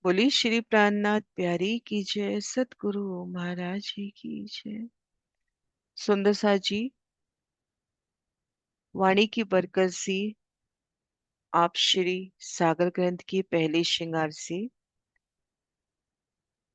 बोली श्री प्राणनाथ प्यारी की जय, सतगुरु महाराज जी की जय। सुंदर सा जी, वाणी की बरकत सी आप श्री सागर ग्रंथ के पहले श्रृंगार से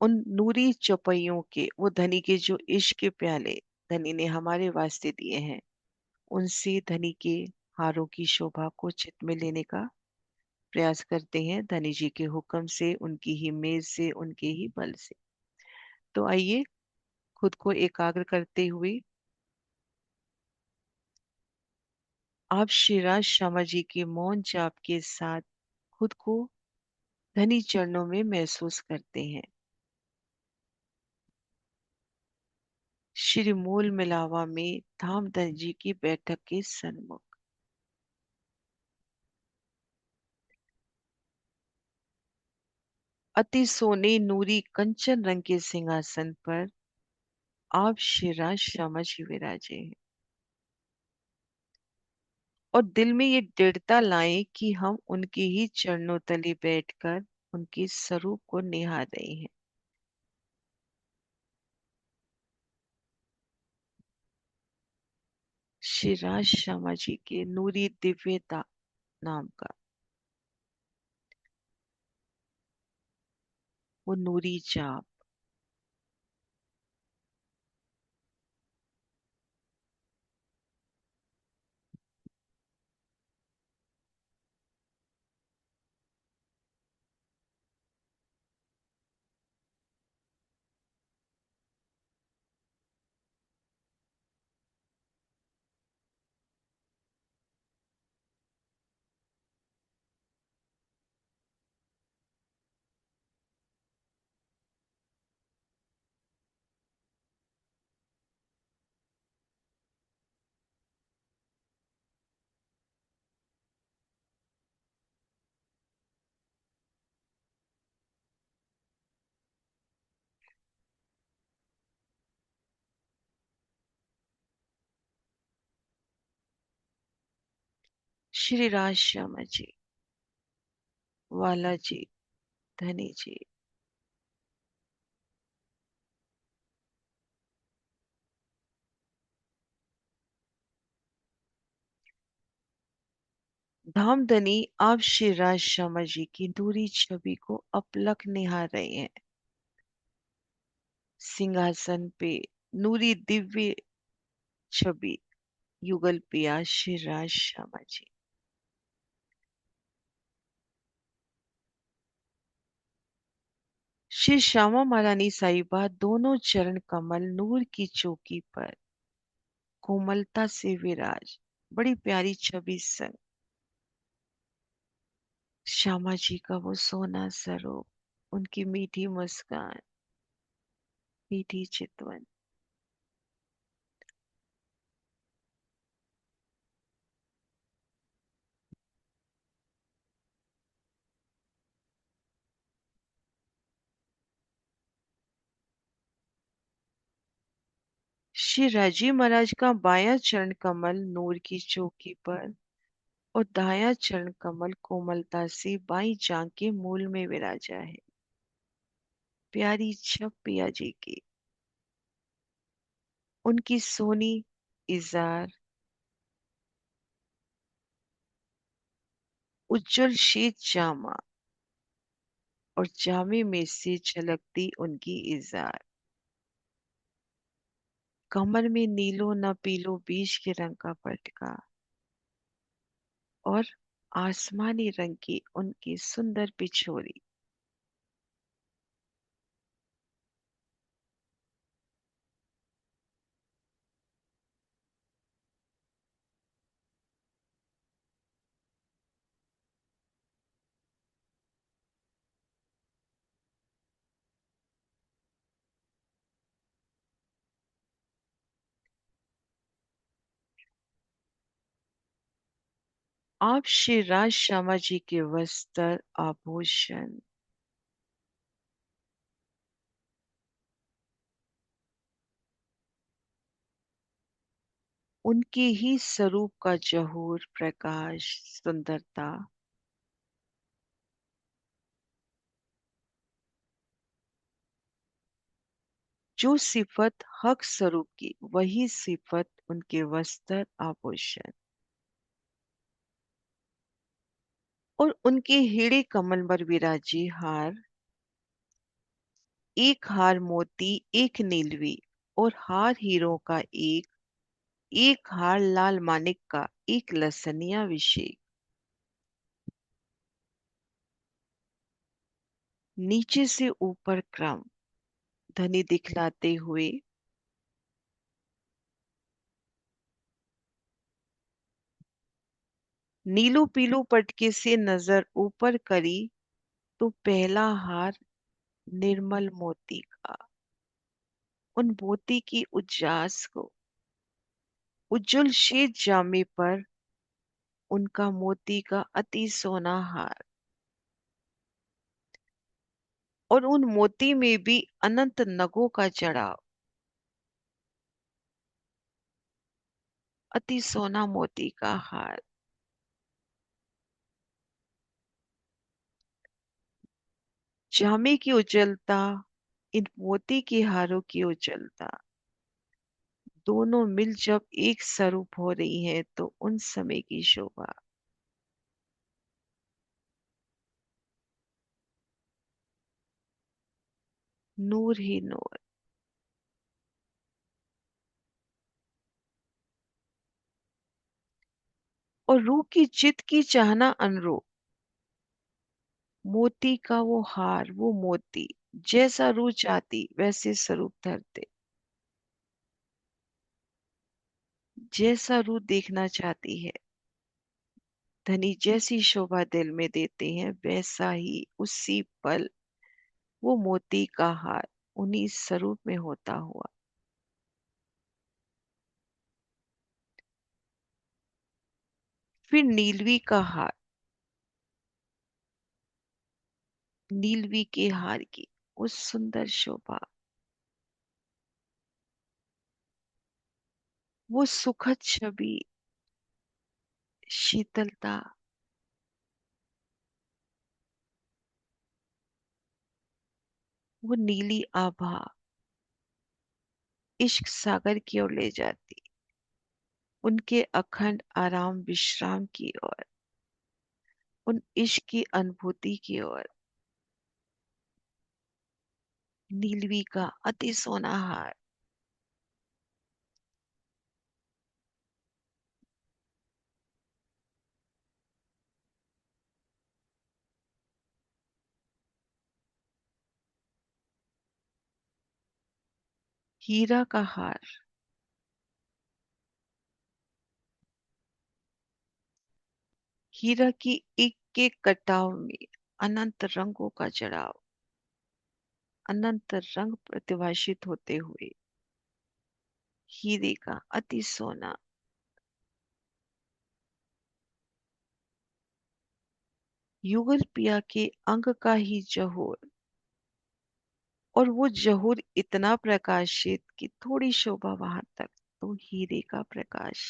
उन नूरी चौपाइयों के वो धनी के जो इश्क के प्याले धनी ने हमारे वास्ते दिए हैं, उनसे धनी के हारों की शोभा को चित्त में लेने का प्रयास करते हैं, धनी जी के हुक्म से, उनकी ही मेज से, उनके ही बल से। तो आइए खुद को एकाग्र करते हुए आप श्री राज श्यामा जी के मौन जाप के साथ खुद को धनी चरणों में महसूस करते हैं। श्री मूल मिलावा में धाम धन जी की बैठक के सन्मुख अति सोने नूरी कंचन रंग के सिंहासन पर आप श्री राज श्यामा जी विराजे हैं। और दिल में ये दृढ़ता लाएं कि हम उनके ही चरणों तले बैठकर उनके स्वरूप को निहार रहे हैं। श्री राज श्यामा जी के नूरी दिव्यता नाम का वो नूरी जाप श्री राज श्यामा जी, वाला जी, धनी जी। धामधनी आप श्री राज शर्मा जी की दूरी छवि को अपलक निहार रहे हैं। सिंहासन पे नूरी दिव्य छवि युगल पिया श्री राज शर्मा जी। श्री श्यामा महारानी साहिबा दोनों चरण कमल नूर की चौकी पर कोमलता से विराज, बड़ी प्यारी छवि संग श्यामा जी का वो सोना स्वरूप, उनकी मीठी मुस्कान, मीठी चितवन। श्री राजी महाराज का बायां चरण कमल नूर की चौकी पर और दायां चरण कमल कोमलता से बाईं जांग के मूल में विराजा है। प्यारी छप पिया जी की, उनकी सोनी इजार, उज्जवल शीत जामा और जामे में से झलकती उनकी इजार, कमर में नीलो न पीलो बीज के रंग का पटका और आसमानी रंग की उनकी सुंदर पिछोरी। आप श्री राज श्यामा जी के वस्त्र आभूषण उनके ही स्वरूप का जहूर प्रकाश सुंदरता जो सिफत हक स्वरूप की, वही सिफत उनके वस्त्र आभूषण और उनके हीरे कमल पर विराजी हार, एक हार मोती, एक नीलवी और हार हीरों का एक, एक हार लाल मानिक का, एक लसनिया अभिषेक। नीचे से ऊपर क्रम, धनी दिखलाते हुए, नीलू पीलू पटके से नजर ऊपर करी तो पहला हार निर्मल मोती का, उन मोती की उजास को उज्जवल श्वेत जामे पर उनका मोती का अति सोना हार, और उन मोती में भी अनंत नगों का जड़ाव, अति सोना मोती का हार। जामे की उज्जवलता, इन मोती के हारों की उज्जवलता, दोनों मिल जब एक स्वरूप हो रही हैं तो उन समय की शोभा, नूर ही नूर। और रूह की चित की चाहना अनुरूप, मोती का वो हार, वो मोती, जैसा रूह चाहती वैसे स्वरूप धरते, जैसा रूह देखना चाहती है, धनी जैसी शोभा दिल में देते हैं, वैसा ही उसी पल वो मोती का हार उन्हीं स्वरूप में होता हुआ। फिर नीलवी का हार, नीलवी के हार की उस सुंदर शोभा, वो सुखद छवि, शीतलता, वो नीली आभा इश्क सागर की ओर ले जाती, उनके अखंड आराम विश्राम की ओर, उन इश्क की अनुभूति की ओर। नीलवी का अति सोना हार, हीरा का हार, हीरा की एक एक कटाव में अनंत रंगों का जड़ाव, अनंत रंग प्रतिभाषित होते हुए हीरे का अति सोना, युगल पिया के अंग का ही जहूर, और वो जहूर इतना प्रकाशित कि थोड़ी शोभा वहां तक तो हीरे का प्रकाश।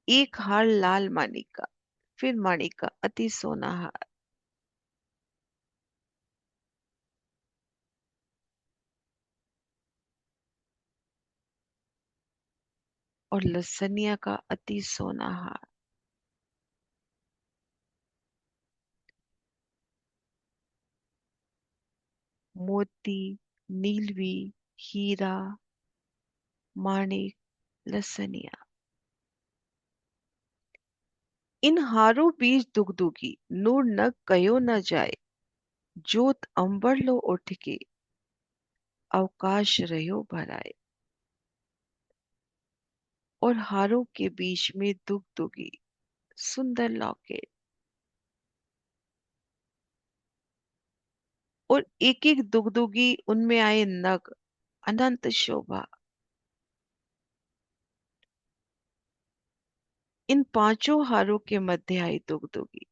एक हार लाल माणिक का, फिर माणिक का अति सोना हार, और लसनिया का अति सोना हार, मोती, नीलवी, हीरा, माणिक, लसनिया, इन हारों बीच दुगदुगी, नूर न कयो न जाए, जोत अंबर लो उठ के, अवकाश रहो भराए। और हारों के बीच में दुगदुगी, सुंदर लॉकेट, और एक एक दुगदुगी उनमें आए नग, अनंत शोभा। इन पांचों हारों के मध्य आई दुगदुगी,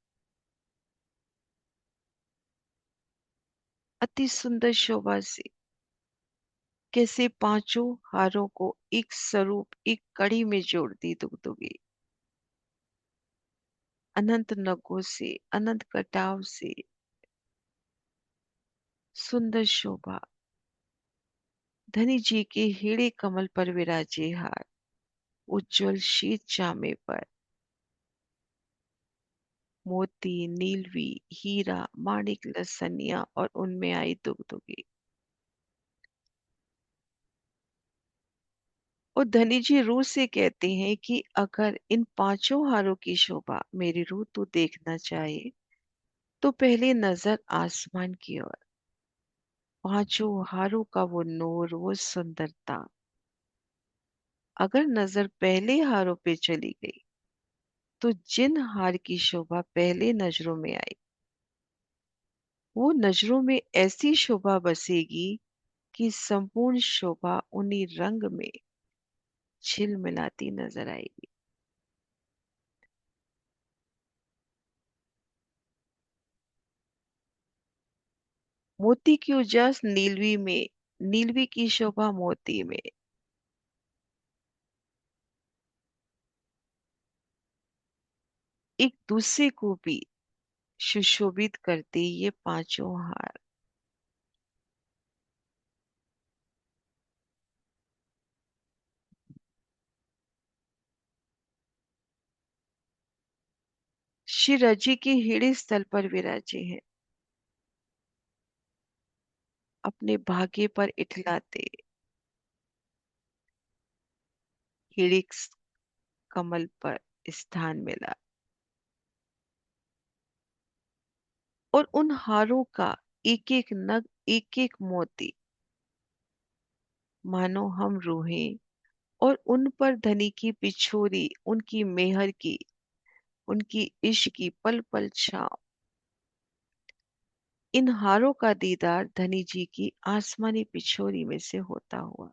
अति सुंदर शोभा से, कैसे पांचों हारों को एक स्वरूप, एक कड़ी में जोड़ दी दुगदुगी, अनंत नगों से, अनंत कटाव से, सुंदर शोभा। धनी जी के हीरे कमल पर विराजे हार, उज्जवल शीत जामे पर मोती, नीलवी, हीरा, माणिक, लसनिया और उनमें आई दुगदुगी। और धनी जी रूह से कहते हैं कि अगर इन पांचों हारों की शोभा मेरी रूह तू देखना चाहे तो पहले नजर आसमान की ओर। पांचों हारों का वो नूर, वो सुंदरता। अगर नजर पहले हारों पे चली गई तो जिन हार की शोभा पहले नजरों में आई वो नजरों में ऐसी शोभा बसेगी कि संपूर्ण शोभा उन्हीं रंग में झिलमिलाती नजर आएगी। मोती की उजास नीलवी में, नीलवी की शोभा मोती में। एक दूसरे को भी सुशोभित करते ये पांचों हार। श्री रजी के हीरे स्थल पर विराजे हैं, अपने भाग्य पर इठलाते हीरे कमल पर स्थान मिला। और उन हारों का एक एक नग, एक एक मोती, मानो हम रूहें। और उन पर धनी की पिछोरी, उनकी मेहर की, उनकी इश्क की पल पल छाँव। इन हारों का दीदार धनी जी की आसमानी पिछोरी में से होता हुआ।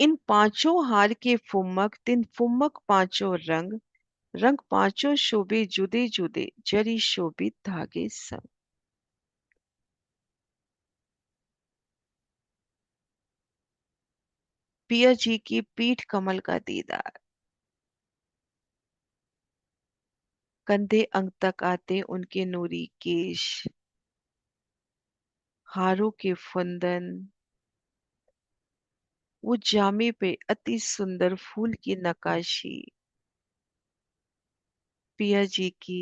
इन पांचों हार के फुम्मक, तिन फुम्मक पांचों रंग, रंग पांचों शोभे जुदे जुदे, जरी शोभित धागे संग। पिया जी की पीठ कमल का दीदार। कंधे अंग तक आते उनके नूरी केश, हारों के फंदन, वो जामे पे अति सुंदर फूल की नकाशी। पिया जी की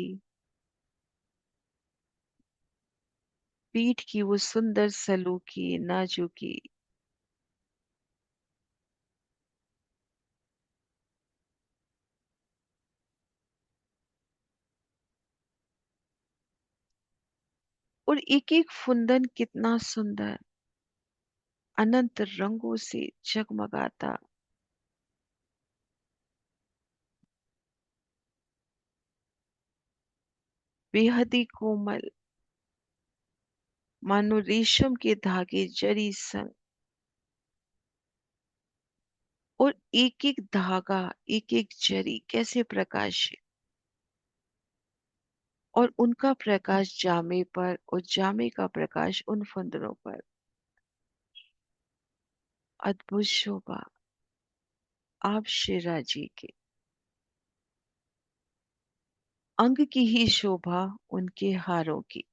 पीठ की वो सुंदर सलूकी, नाजुकी। और एक एक फुंदन कितना सुंदर, अनंत रंगों से जगमगाता। बेहद ही कोमल, मानो रेशम के धागे जरी संग। और एक एक धागा, एक एक जरी कैसे प्रकाशित। और उनका प्रकाश जामे पर और जामे का प्रकाश उन फंदनों पर। अद्भुत शोभा आप शिरा जी के। अंग की ही शोभा उनके हारों की।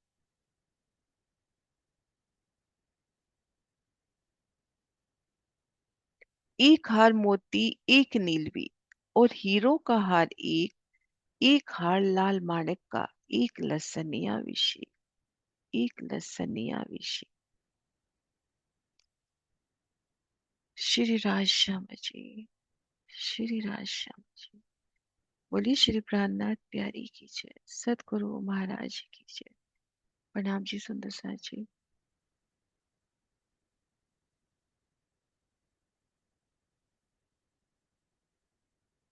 एक हार मोती, एक नीलवी, और हीरो का हार एक, एक हार लाल माणिक का, एक लसनिया विशे, एक लसनिया विशे। श्री राज श्याम जी, श्री राज श्याम जी। बोलिए श्री प्राणनाथ प्यारी की जय, सतगुरु महाराज की जय। प्रणाम जी सुंदर सा जी।